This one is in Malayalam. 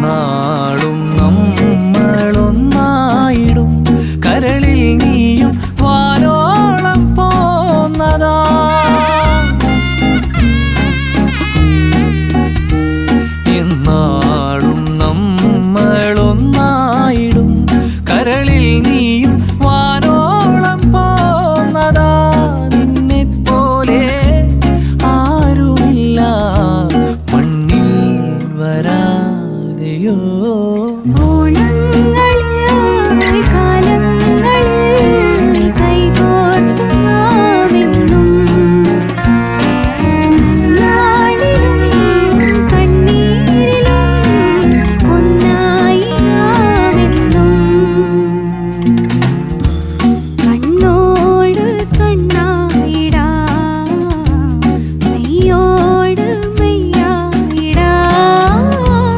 എന്നാളും നമ്മളൊന്നായിടും കരളിൽ നീയും വാനോളം പോന്നതാ. എന്നാളും നമ്മളൊന്നായിടും കരളിൽ നീയും വാനോളം പോന്നതാ. നിന്നെപ്പോലെ ആരുമില്ല മണ്ണിൽ വരാതെയോ.